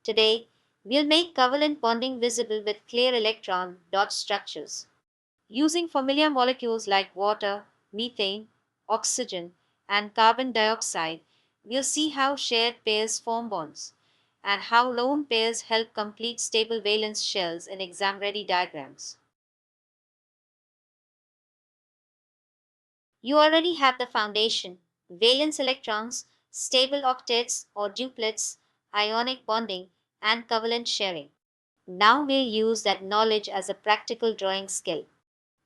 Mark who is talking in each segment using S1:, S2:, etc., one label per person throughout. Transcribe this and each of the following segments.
S1: Today, we'll make covalent bonding visible with clear electron dot structures. Using familiar molecules like water, methane, oxygen, and carbon dioxide, we'll see how shared pairs form bonds and how lone pairs help complete stable valence shells in exam ready diagrams. You already have the foundation: valence electrons, stable octets or duplets, ionic bonding, and covalent sharing. Now we'll use that knowledge as a practical drawing skill.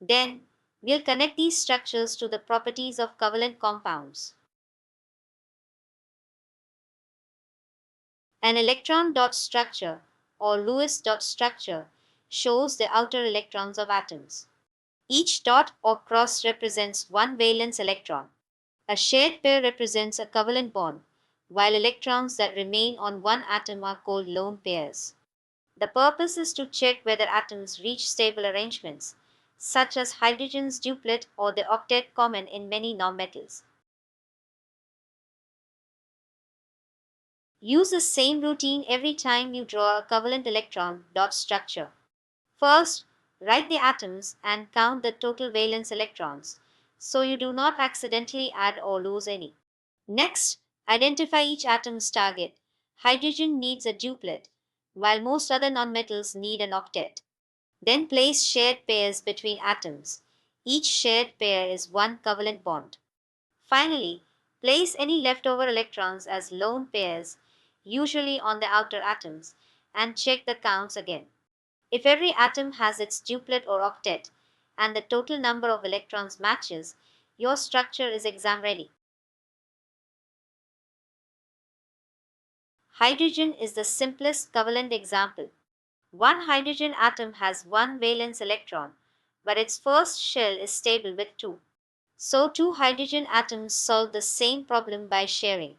S1: Then, we'll connect these structures to the properties of covalent compounds. An electron dot structure, or Lewis dot structure, shows the outer electrons of atoms. Each dot or cross represents one valence electron. A shared pair represents a covalent bond, while electrons that remain on one atom are called lone pairs. The purpose is to check whether atoms reach stable arrangements, such as hydrogen's duplet or the octet common in many nonmetals. Use the same routine every time you draw a covalent electron dot structure. First, write the atoms and count the total valence electrons, so you do not accidentally add or lose any. Next, identify each atom's target. Hydrogen needs a duplet, while most other nonmetals need an octet. Then place shared pairs between atoms. Each shared pair is one covalent bond. Finally, place any leftover electrons as lone pairs, usually on the outer atoms, and check the counts again. If every atom has its duplet or octet, and the total number of electrons matches, your structure is exam ready. Hydrogen is the simplest covalent example. One hydrogen atom has one valence electron, but its first shell is stable with two. So two hydrogen atoms solve the same problem by sharing.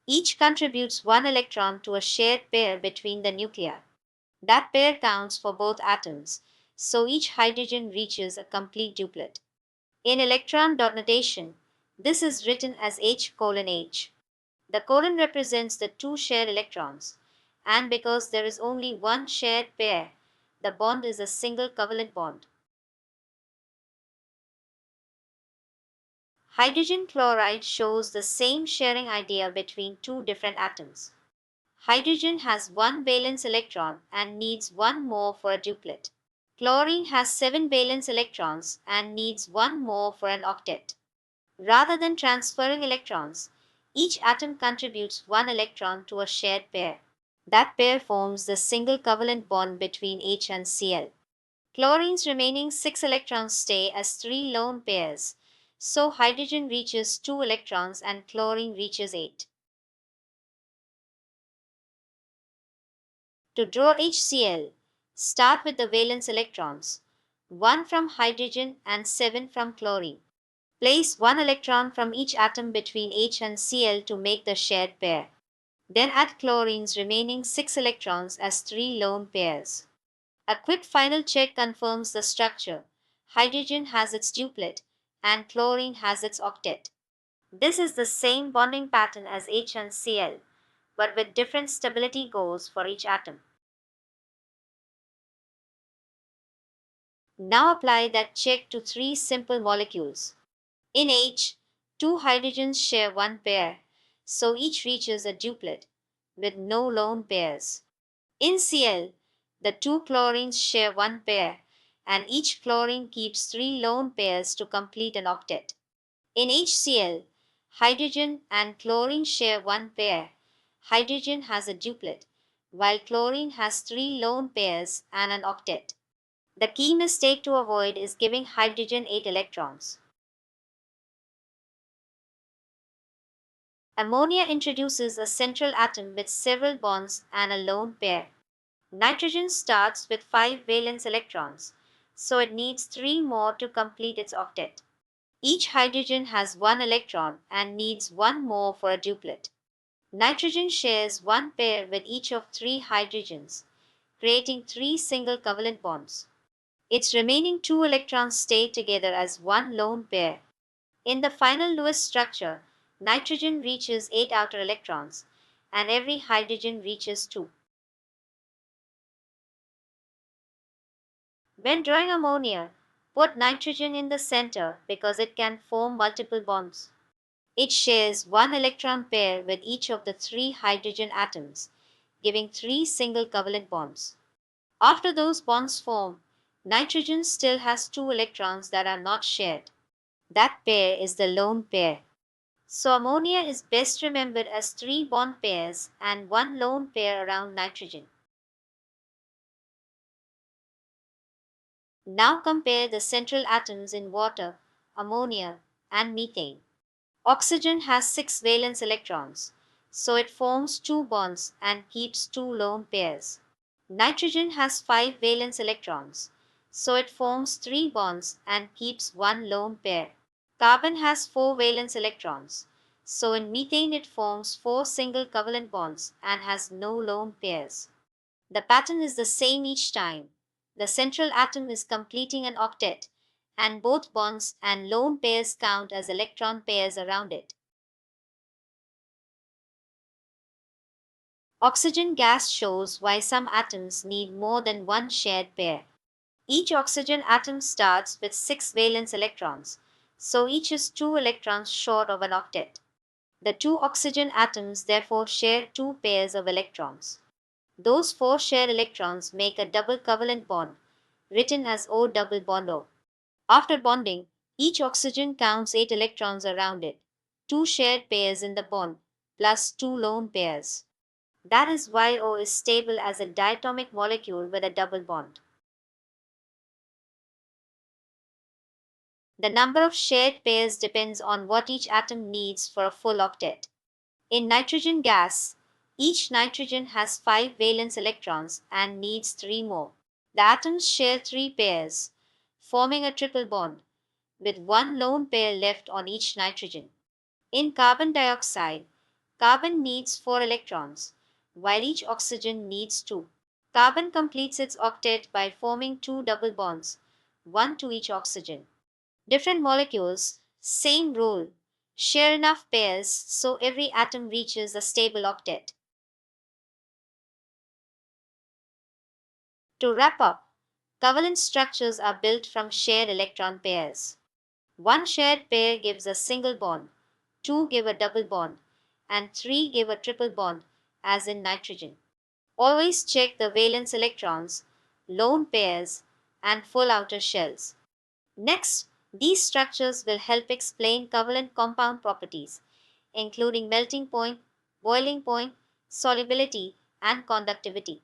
S1: Each contributes one electron to a shared pair between the nuclei. That pair counts for both atoms, so each hydrogen reaches a complete duplet. In electron dot notation, this is written as H:H. The colon represents the two shared electrons, and because there is only one shared pair, the bond is a single covalent bond. Hydrogen chloride shows the same sharing idea between two different atoms. Hydrogen has one valence electron and needs one more for a duplet. Chlorine has seven valence electrons and needs one more for an octet. Rather than transferring electrons, each atom contributes one electron to a shared pair. That pair forms the single covalent bond between H and Cl. Chlorine's remaining six electrons stay as three lone pairs, so hydrogen reaches two electrons and chlorine reaches eight. To draw HCl, start with the valence electrons, one from hydrogen and seven from chlorine. Place one electron from each atom between H and Cl to make the shared pair. Then add chlorine's remaining six electrons as three lone pairs. A quick final check confirms the structure. Hydrogen has its duplet, and chlorine has its octet. This is the same bonding pattern as H and Cl, but with different stability goals for each atom. Now apply that check to three simple molecules. In H, two hydrogens share one pair, so each reaches a duplet, with no lone pairs. In Cl, the two chlorines share one pair, and each chlorine keeps three lone pairs to complete an octet. In HCl, hydrogen and chlorine share one pair. Hydrogen has a duplet, while chlorine has three lone pairs and an octet. The key mistake to avoid is giving hydrogen 8 electrons. Ammonia introduces a central atom with several bonds and a lone pair. Nitrogen starts with 5 valence electrons, so it needs 3 more to complete its octet. Each hydrogen has 1 electron and needs 1 more for a duplet. Nitrogen shares one pair with each of 3 hydrogens, creating 3 single covalent bonds. Its remaining 2 electrons stay together as one lone pair. In the final Lewis structure, nitrogen reaches 8 outer electrons, and every hydrogen reaches 2. When drawing ammonia, put nitrogen in the center because it can form multiple bonds. It shares one electron pair with each of the three hydrogen atoms, giving three single covalent bonds. After those bonds form, nitrogen still has two electrons that are not shared. That pair is the lone pair. So ammonia is best remembered as three bond pairs and one lone pair around nitrogen. Now compare the central atoms in water, ammonia, and methane. Oxygen has six valence electrons, so it forms two bonds and keeps two lone pairs. Nitrogen has five valence electrons, so it forms three bonds and keeps one lone pair. Carbon has four valence electrons, so in methane it forms four single covalent bonds and has no lone pairs. The pattern is the same each time. The central atom is completing an octet, and both bonds and lone pairs count as electron pairs around it. Oxygen gas shows why some atoms need more than one shared pair. Each oxygen atom starts with six valence electrons, so each is two electrons short of an octet. The two oxygen atoms therefore share two pairs of electrons. Those four shared electrons make a double covalent bond, written as O double bond O. After bonding, each oxygen counts 8 electrons around it, two shared pairs in the bond, plus two lone pairs. That is why O is stable as a diatomic molecule with a double bond. The number of shared pairs depends on what each atom needs for a full octet. In nitrogen gas, each nitrogen has 5 valence electrons and needs 3 more. The atoms share 3 pairs, forming a triple bond, with one lone pair left on each nitrogen. In carbon dioxide, carbon needs 4 electrons, while each oxygen needs 2. Carbon completes its octet by forming two double bonds, one to each oxygen. Different molecules, same rule, share enough pairs so every atom reaches a stable octet. To wrap up, covalent structures are built from shared electron pairs. One shared pair gives a single bond, two give a double bond, and three give a triple bond, as in nitrogen. Always check the valence electrons, lone pairs, and full outer shells. Next, these structures will help explain covalent compound properties, including melting point, boiling point, solubility, and conductivity.